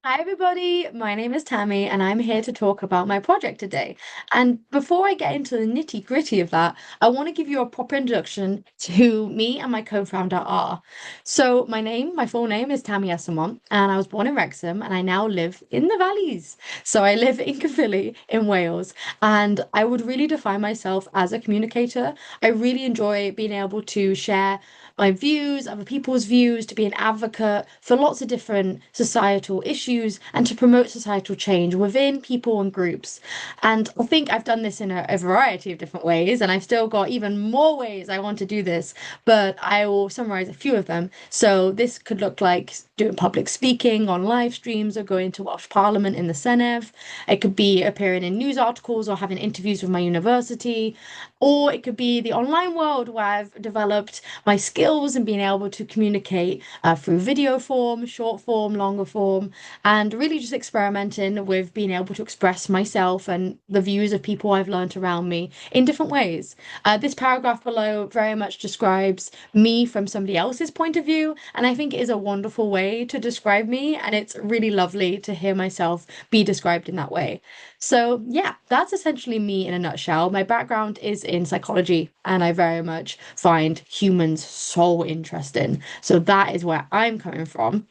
Hi, everybody. My name is Tammie, and I'm here to talk about my project today. And before I get into the nitty-gritty of that, I want to give you a proper introduction to who me and my co-founder are. So, my full name is Tammie Esslemont, and I was born in Wrexham, and I now live in the valleys. So, I live in Caerphilly in Wales, and I would really define myself as a communicator. I really enjoy being able to share my views, other people's views, to be an advocate for lots of different societal issues and to promote societal change within people and groups. And I think I've done this in a variety of different ways, and I've still got even more ways I want to do this, but I will summarize a few of them. So this could look like doing public speaking on live streams or going to Welsh Parliament in the Senedd. It could be appearing in news articles or having interviews with my university, or it could be the online world where I've developed my skills and being able to communicate through video form, short form, longer form, and really just experimenting with being able to express myself and the views of people I've learned around me in different ways. This paragraph below very much describes me from somebody else's point of view, and I think it is a wonderful way to describe me, and it's really lovely to hear myself be described in that way. So, yeah, that's essentially me in a nutshell. My background is in psychology, and I very much find humans so interesting. So, that is where I'm coming from.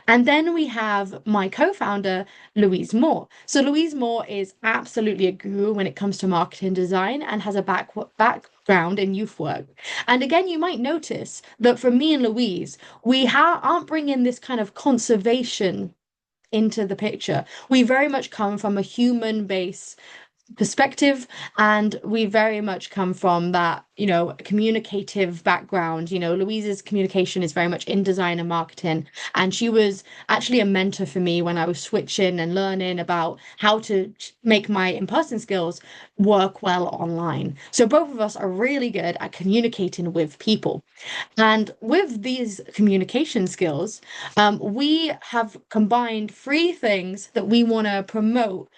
And then we have my co-founder, Louise Moore. So Louise Moore is absolutely a guru when it comes to marketing design and has a background in youth work. And again, you might notice that for me and Louise, aren't bringing this kind of conservation into the picture. We very much come from a human base perspective, and we very much come from that, communicative background. Louise's communication is very much in design and marketing, and she was actually a mentor for me when I was switching and learning about how to make my in-person skills work well online. So both of us are really good at communicating with people. And with these communication skills, we have combined three things that we want to promote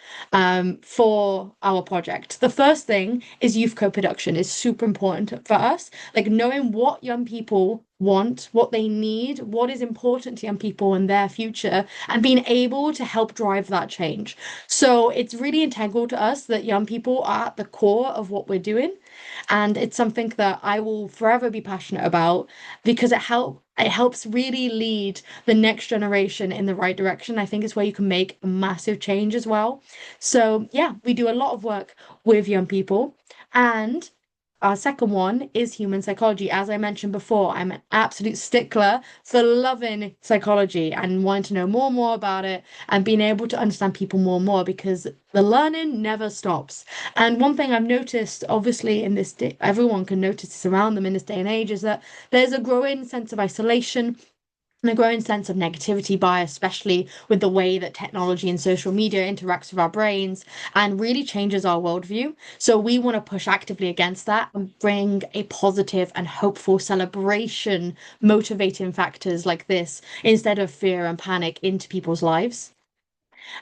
for our project. The first thing is youth co-production is super important for us, like knowing what young people want, what they need, what is important to young people and their future, and being able to help drive that change. So it's really integral to us that young people are at the core of what we're doing. And it's something that I will forever be passionate about because it helps really lead the next generation in the right direction. I think it's where you can make a massive change as well. So yeah, we do a lot of work with young people. And our second one is human psychology. As I mentioned before, I'm an absolute stickler for loving psychology and wanting to know more and more about it and being able to understand people more and more because the learning never stops. And one thing I've noticed, obviously, in this day, everyone can notice this around them in this day and age, is that there's a growing sense of isolation and a growing sense of negativity bias, especially with the way that technology and social media interacts with our brains and really changes our worldview. So we want to push actively against that and bring a positive and hopeful celebration, motivating factors like this instead of fear and panic into people's lives.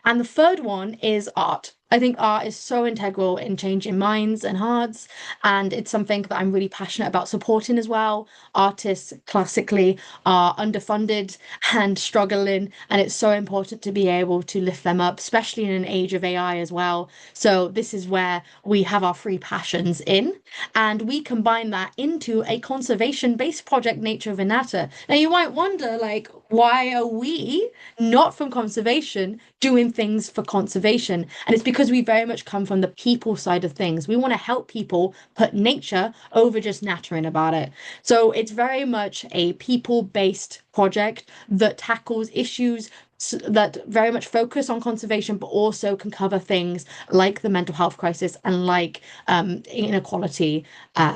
And the third one is art. I think art is so integral in changing minds and hearts, and it's something that I'm really passionate about supporting as well. Artists classically are underfunded and struggling, and it's so important to be able to lift them up, especially in an age of AI as well. So this is where we have our three passions in, and we combine that into a conservation-based project, Nature of a Natter. Now you might wonder, like, why are we not from conservation doing things for conservation? And it's because we very much come from the people side of things. We want to help people put nature over just nattering about it. So it's very much a people-based project that tackles issues that very much focus on conservation, but also can cover things like the mental health crisis and like inequality.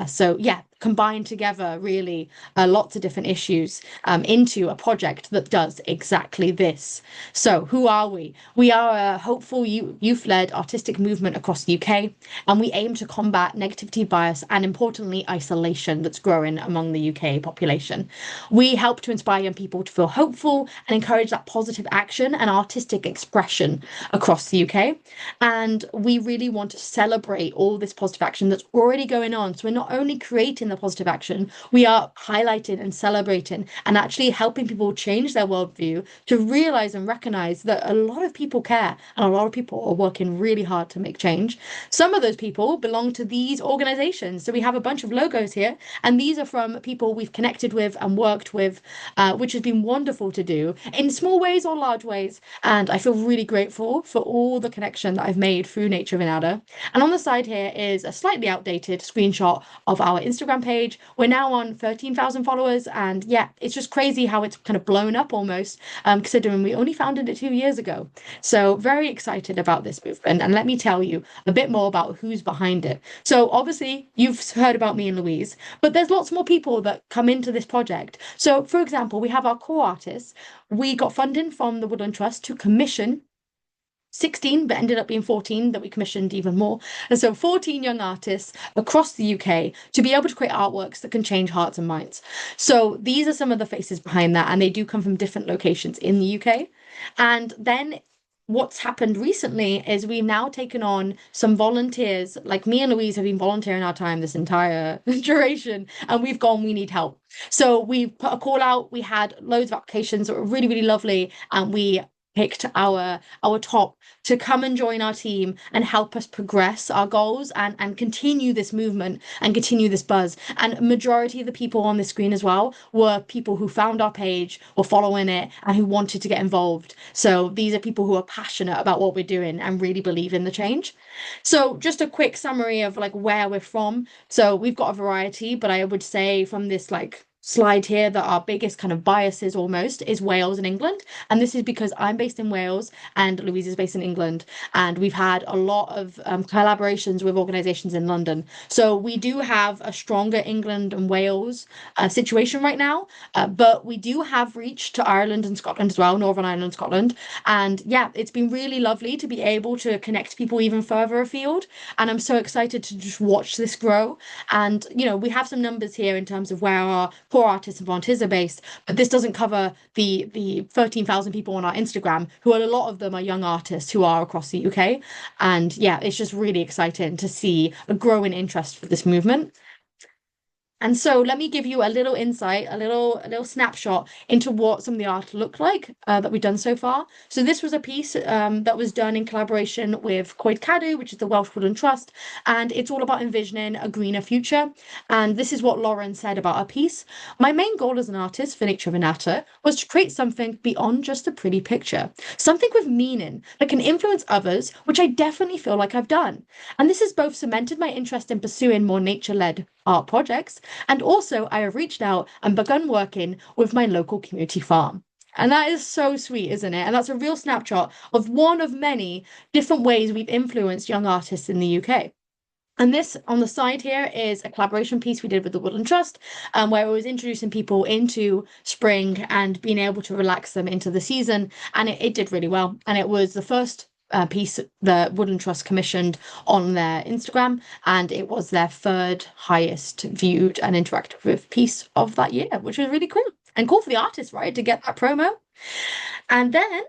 So yeah, combined together really lots of different issues into a project that does exactly this. So who are we? We are a hopeful youth-led artistic movement across the UK, and we aim to combat negativity bias and importantly isolation that's growing among the UK population. We help to inspire young people to feel hopeful and encourage that positive action and artistic expression across the UK. And we really want to celebrate all this positive action that's already going on. So we're not only creating the positive action. We are highlighting and celebrating and actually helping people change their worldview to realize and recognize that a lot of people care and a lot of people are working really hard to make change. Some of those people belong to these organizations. So we have a bunch of logos here, and these are from people we've connected with and worked with, which has been wonderful to do in small ways or large ways. And I feel really grateful for all the connection that I've made through Nature of Natter. And on the side here is a slightly outdated screenshot of our Instagram page. We're now on 13,000 followers, and yeah, it's just crazy how it's kind of blown up almost, considering we only founded it 2 years ago. So very excited about this movement, and let me tell you a bit more about who's behind it. So obviously you've heard about me and Louise, but there's lots more people that come into this project. So for example, we have our core artists. We got funding from the Woodland Trust to commission 16, but ended up being 14 that we commissioned even more. And so 14 young artists across the UK to be able to create artworks that can change hearts and minds. So these are some of the faces behind that, and they do come from different locations in the UK. And then what's happened recently is we've now taken on some volunteers. Like me and Louise have been volunteering our time this entire duration, and we've gone, we need help. So we put a call out. We had loads of applications that were really, really lovely, and we picked our top to come and join our team and help us progress our goals and continue this movement and continue this buzz. And a majority of the people on the screen as well were people who found our page, were following it, and who wanted to get involved. So these are people who are passionate about what we're doing and really believe in the change. So just a quick summary of like where we're from. So we've got a variety, but I would say from this like slide here that our biggest kind of biases almost is Wales and England. And this is because I'm based in Wales and Louise is based in England. And we've had a lot of collaborations with organizations in London. So we do have a stronger England and Wales situation right now. But we do have reach to Ireland and Scotland as well, Northern Ireland and Scotland. And yeah, it's been really lovely to be able to connect people even further afield. And I'm so excited to just watch this grow. And, you know, we have some numbers here in terms of where our core artists and volunteers are based, but this doesn't cover the 13,000 people on our Instagram, who are a lot of them are young artists who are across the UK. And yeah, it's just really exciting to see a growing interest for this movement. And so let me give you a little insight, a little snapshot into what some of the art looked like that we've done so far. So this was a piece that was done in collaboration with Coed Cadw, which is the Welsh Woodland Trust, and it's all about envisioning a greener future. And this is what Lauren said about our piece. My main goal as an artist for Nature of a Natter was to create something beyond just a pretty picture, something with meaning that can influence others, which I definitely feel like I've done. And this has both cemented my interest in pursuing more nature-led art projects, and also I have reached out and begun working with my local community farm. And that is so sweet, isn't it? And that's a real snapshot of one of many different ways we've influenced young artists in the UK. And this on the side here is a collaboration piece we did with the Woodland Trust, where it was introducing people into spring and being able to relax them into the season. And it did really well. And it was the first piece the Woodland Trust commissioned on their Instagram, and it was their third highest viewed and interactive with piece of that year, which was really cool and cool for the artist, right, to get that promo. And then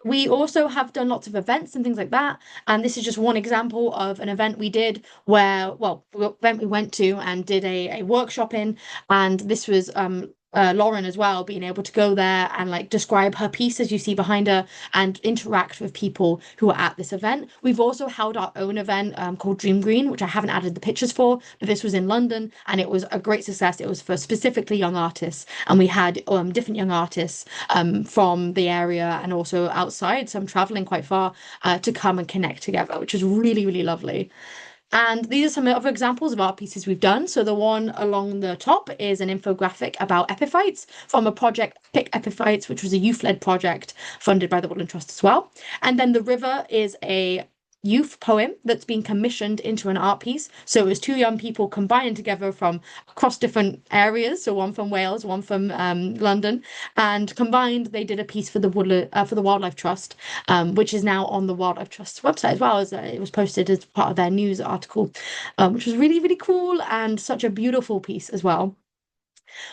we also have done lots of events and things like that. And this is just one example of an event we did where, well, event we went to and did a workshop in. And this was Lauren as well, being able to go there and like describe her piece as you see behind her and interact with people who are at this event. We've also held our own event called Dream Green, which I haven't added the pictures for, but this was in London and it was a great success. It was for specifically young artists, and we had different young artists from the area and also outside, some traveling quite far to come and connect together, which was really, really lovely. And these are some other examples of art pieces we've done. So the one along the top is an infographic about epiphytes from a project, Pick Epiphytes, which was a youth-led project funded by the Woodland Trust as well. And then the river is a youth poem that's been commissioned into an art piece. So it was two young people combined together from across different areas. So one from Wales, one from London, and combined they did a piece for the Wildlife Trust, which is now on the Wildlife Trust's website as well. As it was posted as part of their news article, which was really, really cool and such a beautiful piece as well.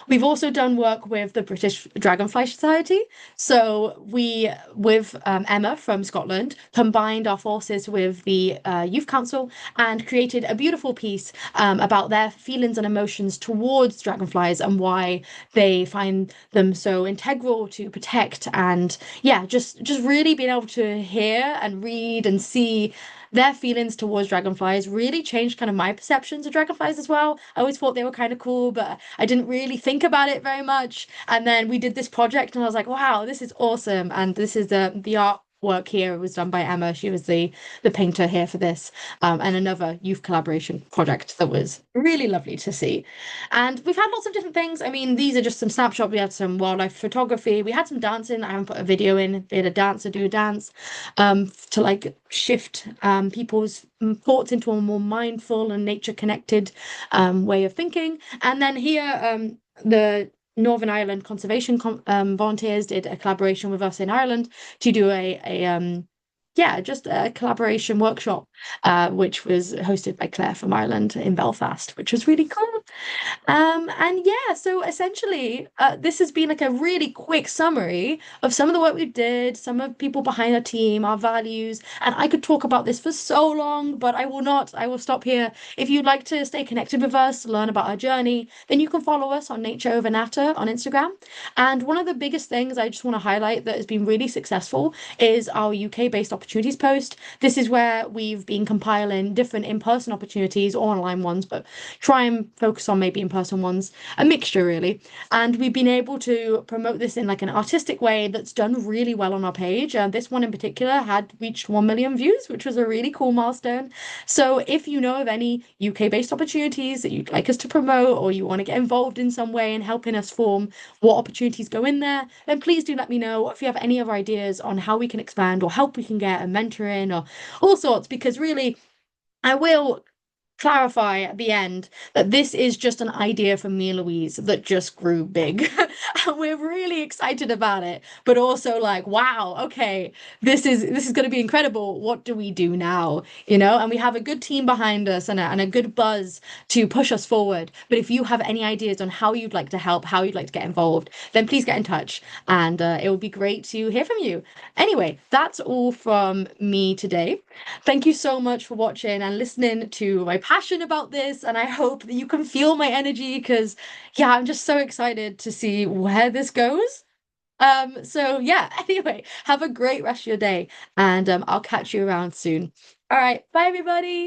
We've also done work with the British Dragonfly Society. So we, with Emma from Scotland, combined our forces with the Youth Council and created a beautiful piece about their feelings and emotions towards dragonflies and why they find them so integral to protect. And yeah, just really being able to hear and read and see their feelings towards dragonflies really changed kind of my perceptions of dragonflies as well. I always thought they were kind of cool, but I didn't really think about it very much. And then we did this project, and I was like, wow, this is awesome. And this is the artwork here was done by Emma. She was the painter here for this, and another youth collaboration project that was really lovely to see. And we've had lots of different things. I mean, these are just some snapshots. We had some wildlife photography. We had some dancing. I haven't put a video in. We had a dancer do a dance to like shift people's thoughts into a more mindful and nature connected way of thinking. And then here, the Northern Ireland Conservation volunteers did a collaboration with us in Ireland to do yeah, just a collaboration workshop, which was hosted by Claire from Ireland in Belfast, which was really cool. And yeah, so essentially, this has been like a really quick summary of some of the work we did, some of people behind our team, our values, and I could talk about this for so long, but I will not. I will stop here. If you'd like to stay connected with us, learn about our journey, then you can follow us on Nature Over Natter on Instagram. And one of the biggest things I just want to highlight that has been really successful is our UK-based opportunities post. This is where we've been compiling different in-person opportunities or online ones, but try and focus on maybe in-person ones, a mixture really. And we've been able to promote this in like an artistic way that's done really well on our page. This one in particular had reached 1 million views, which was a really cool milestone. So if you know of any UK-based opportunities that you'd like us to promote, or you want to get involved in some way in helping us form what opportunities go in there, then please do let me know. If you have any other ideas on how we can expand or help we can get a mentoring or all sorts, because really I will clarify at the end that this is just an idea from me and Louise that just grew big. And we're really excited about it, but also like, wow, okay, this is going to be incredible. What do we do now? You know, and we have a good team behind us and a good buzz to push us forward. But if you have any ideas on how you'd like to help, how you'd like to get involved, then please get in touch, and it will be great to hear from you. Anyway, that's all from me today. Thank you so much for watching and listening to my passion about this. And I hope that you can feel my energy because, yeah, I'm just so excited to see where this goes. So yeah, anyway, have a great rest of your day and I'll catch you around soon. All right, bye everybody.